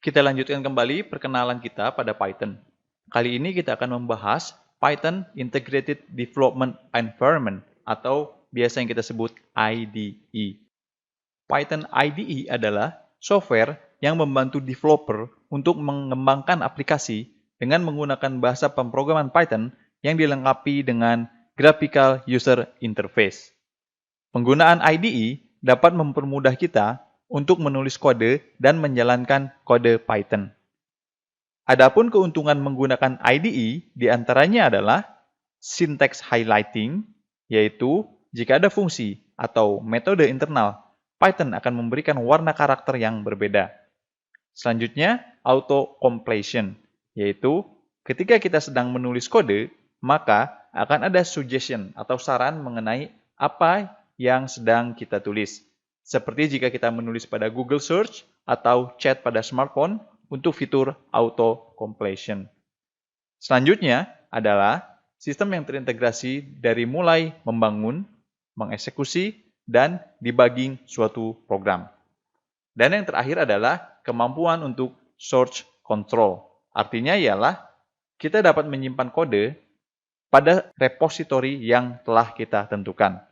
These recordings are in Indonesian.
Kita lanjutkan kembali perkenalan kita pada Python. Kali ini kita akan membahas Python Integrated Development Environment atau biasa yang kita sebut IDE. Python IDE adalah software yang membantu developer untuk mengembangkan aplikasi dengan menggunakan bahasa pemrograman Python yang dilengkapi dengan Graphical User Interface. Penggunaan IDE dapat mempermudah kita untuk menulis kode dan menjalankan kode Python. Adapun keuntungan menggunakan IDE diantaranya adalah syntax highlighting, yaitu jika ada fungsi atau metode internal, Python akan memberikan warna karakter yang berbeda. Selanjutnya, auto-completion, yaitu ketika kita sedang menulis kode, maka akan ada suggestion atau saran mengenai apa yang sedang kita tulis. Seperti jika kita menulis pada Google Search atau chat pada smartphone untuk fitur auto-completion. Selanjutnya adalah sistem yang terintegrasi dari mulai membangun, mengeksekusi, dan debugging suatu program. Dan yang terakhir adalah kemampuan untuk source control. Artinya ialah kita dapat menyimpan kode pada repositori yang telah kita tentukan.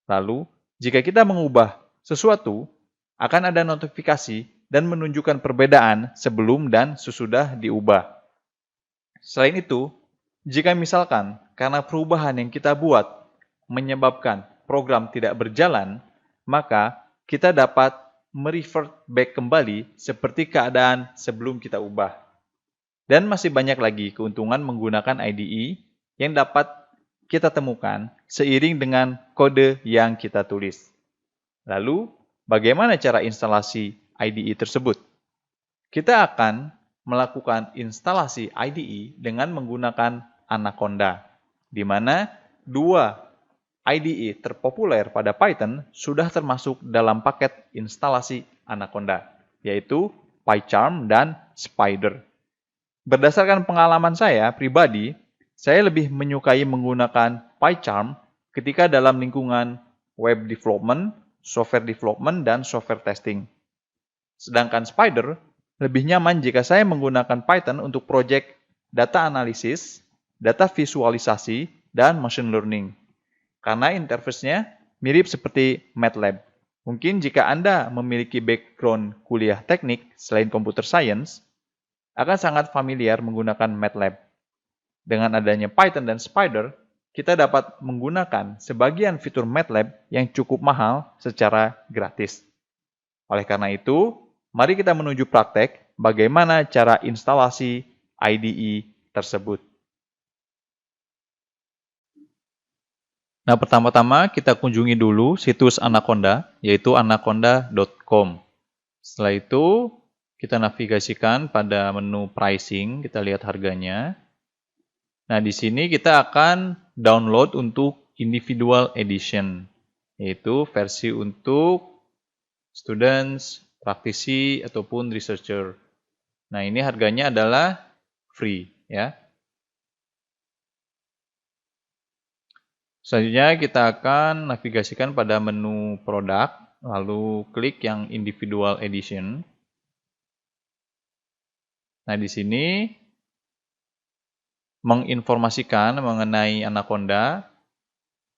Lalu, jika kita mengubah sesuatu, akan ada notifikasi dan menunjukkan perbedaan sebelum dan sesudah diubah. Selain itu, jika misalkan karena perubahan yang kita buat menyebabkan program tidak berjalan, maka kita dapat merevert back kembali seperti keadaan sebelum kita ubah. Dan masih banyak lagi keuntungan menggunakan IDE yang dapat kita temukan seiring dengan kode yang kita tulis. Lalu, bagaimana cara instalasi IDE tersebut? Kita akan melakukan instalasi IDE dengan menggunakan Anaconda, di mana dua IDE terpopuler pada Python sudah termasuk dalam paket instalasi Anaconda, yaitu PyCharm dan Spyder. Berdasarkan pengalaman saya pribadi, saya lebih menyukai menggunakan PyCharm ketika dalam lingkungan web development, software development, dan software testing. Sedangkan Spyder lebih nyaman jika saya menggunakan Python untuk proyek data analisis, data visualisasi, dan machine learning. Karena interface-nya mirip seperti MATLAB. Mungkin jika Anda memiliki background kuliah teknik selain computer science, akan sangat familiar menggunakan MATLAB. Dengan adanya Python dan Spyder, kita dapat menggunakan sebagian fitur MATLAB yang cukup mahal secara gratis. Oleh karena itu, mari kita menuju praktek bagaimana cara instalasi IDE tersebut. Nah, pertama-tama kita kunjungi dulu situs Anaconda, yaitu anaconda.com. Setelah itu, kita navigasikan pada menu pricing, kita lihat harganya. Nah, di sini kita akan download untuk individual edition, yaitu versi untuk students, praktisi, ataupun researcher. Nah, ini harganya adalah free, ya. Selanjutnya kita akan navigasikan pada menu produk, lalu klik yang individual edition. Nah, di sini menginformasikan mengenai Anaconda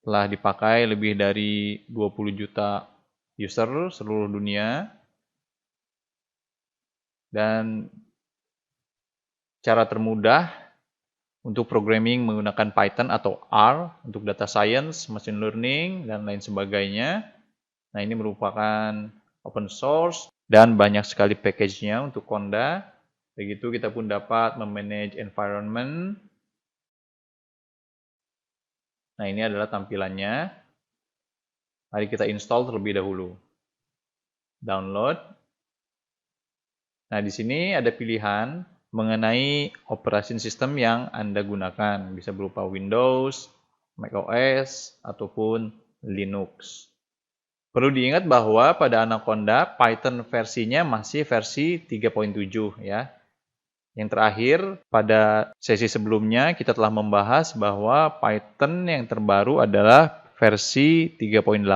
telah dipakai lebih dari 20 juta user seluruh dunia. Dan cara termudah untuk programming menggunakan Python atau R untuk data science, machine learning, dan lain sebagainya. Nah, ini merupakan open source dan banyak sekali package-nya untuk Conda. Begitu kita pun dapat memanage environment. Nah, ini adalah tampilannya. Mari kita install terlebih dahulu. Download. Nah, di sini ada pilihan mengenai operation system yang Anda gunakan. Bisa berupa Windows, macOS, ataupun Linux. Perlu diingat bahwa pada Anaconda, Python versinya masih versi 3.7 ya. Yang terakhir, pada sesi sebelumnya kita telah membahas bahwa Python yang terbaru adalah versi 3.8.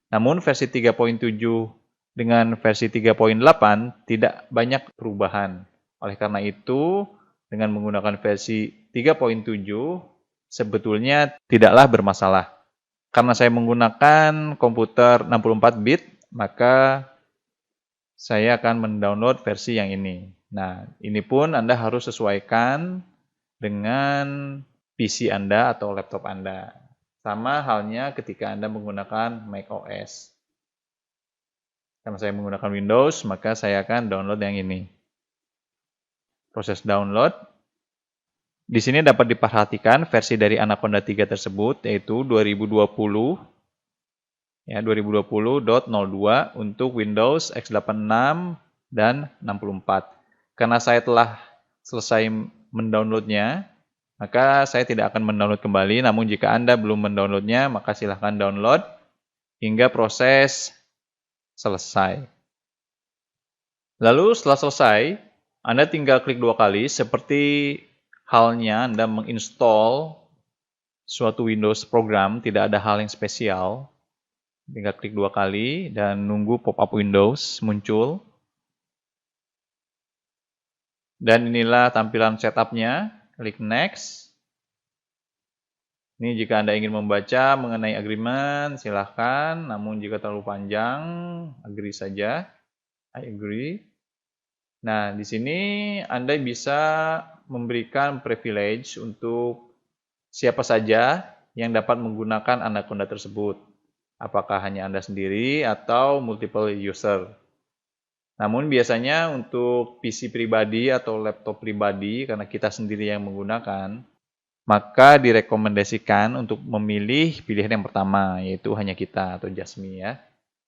Namun versi 3.7 dengan versi 3.8 tidak banyak perubahan. Oleh karena itu, dengan menggunakan versi 3.7 sebetulnya tidaklah bermasalah. Karena saya menggunakan komputer 64 bit, maka saya akan mendownload versi yang ini. Nah, ini pun Anda harus sesuaikan dengan PC Anda atau laptop Anda. Sama halnya ketika Anda menggunakan macOS. Karena saya menggunakan Windows, maka saya akan download yang ini. Proses download. Di sini dapat diperhatikan versi dari Anaconda 3 tersebut, yaitu 2020, ya 2020.02 untuk Windows x86 dan 64. Karena saya telah selesai mendownloadnya, maka saya tidak akan mendownload kembali. Namun jika Anda belum mendownloadnya, maka silahkan download hingga proses selesai. Lalu setelah selesai, Anda tinggal klik 2 kali seperti halnya Anda menginstall suatu Windows program, tidak ada hal yang spesial. Tinggal klik 2 kali dan nunggu pop-up Windows muncul. Dan inilah tampilan setupnya. Klik Next. Ini jika Anda ingin membaca mengenai agreement, silahkan. Namun jika terlalu panjang, agree saja. I agree. Nah, di sini Anda bisa memberikan privilege untuk siapa saja yang dapat menggunakan Anaconda tersebut. Apakah hanya Anda sendiri atau multiple user. Namun biasanya untuk PC pribadi atau laptop pribadi, karena kita sendiri yang menggunakan, maka direkomendasikan untuk memilih pilihan yang pertama, yaitu hanya kita atau just me ya.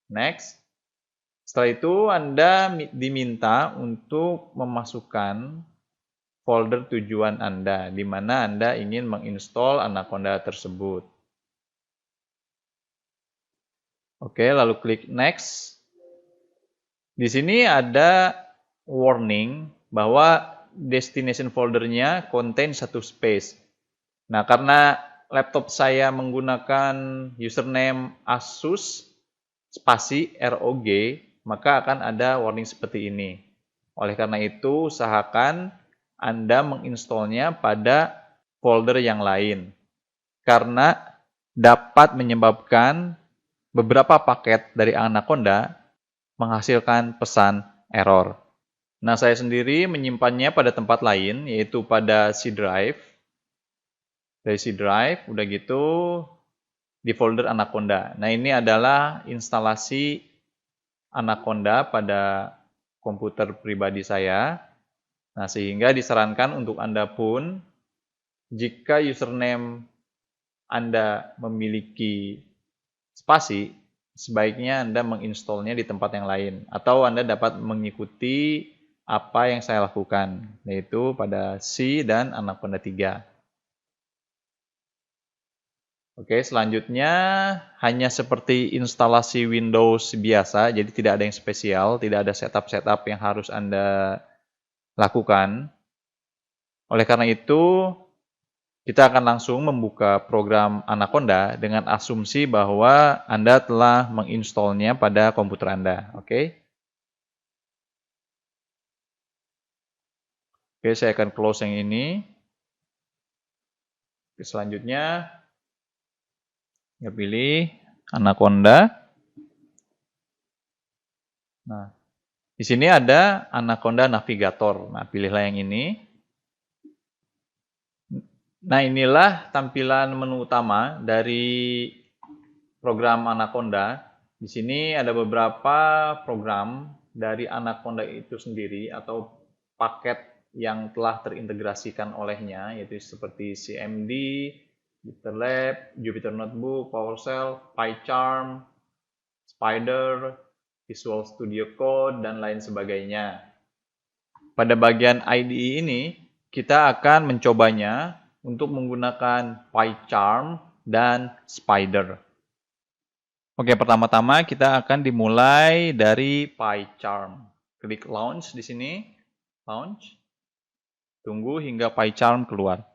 Next. Setelah itu Anda diminta untuk memasukkan folder tujuan Anda, di mana Anda ingin menginstall Anaconda tersebut. Oke, lalu klik Next. Di sini ada warning bahwa destination foldernya contain satu space. Nah, karena laptop saya menggunakan username Asus spasi ROG, maka akan ada warning seperti ini. Oleh karena itu, usahakan Anda menginstallnya pada folder yang lain. Karena dapat menyebabkan beberapa paket dari Anaconda menghasilkan pesan error. Nah, saya sendiri menyimpannya pada tempat lain, yaitu pada C drive. Dari C drive, udah gitu di folder Anaconda. Nah, ini adalah instalasi Anaconda pada komputer pribadi saya. Nah, sehingga disarankan untuk Anda pun, jika username Anda memiliki spasi, sebaiknya Anda menginstallnya di tempat yang lain. Atau Anda dapat mengikuti apa yang saya lakukan, yaitu pada C dan Anaconda 3. Oke, selanjutnya hanya seperti instalasi Windows biasa, jadi tidak ada yang spesial, tidak ada setup-setup yang harus Anda lakukan. Oleh karena itu, kita akan langsung membuka program Anaconda dengan asumsi bahwa Anda telah menginstallnya pada komputer Anda. Oke, saya akan close yang ini. Selanjutnya, kita pilih Anaconda. Nah, di sini ada Anaconda Navigator. Nah, pilihlah yang ini. Nah, inilah tampilan menu utama dari program Anaconda. Di sini ada beberapa program dari Anaconda itu sendiri atau paket yang telah terintegrasikan olehnya, yaitu seperti CMD, JupyterLab, Jupyter Notebook, PowerShell, PyCharm, Spider, Visual Studio Code, dan lain sebagainya. Pada bagian IDE ini, kita akan mencobanya untuk menggunakan PyCharm dan Spider. Oke, pertama-tama kita akan dimulai dari PyCharm. Klik Launch di sini. Launch. Tunggu hingga PyCharm keluar.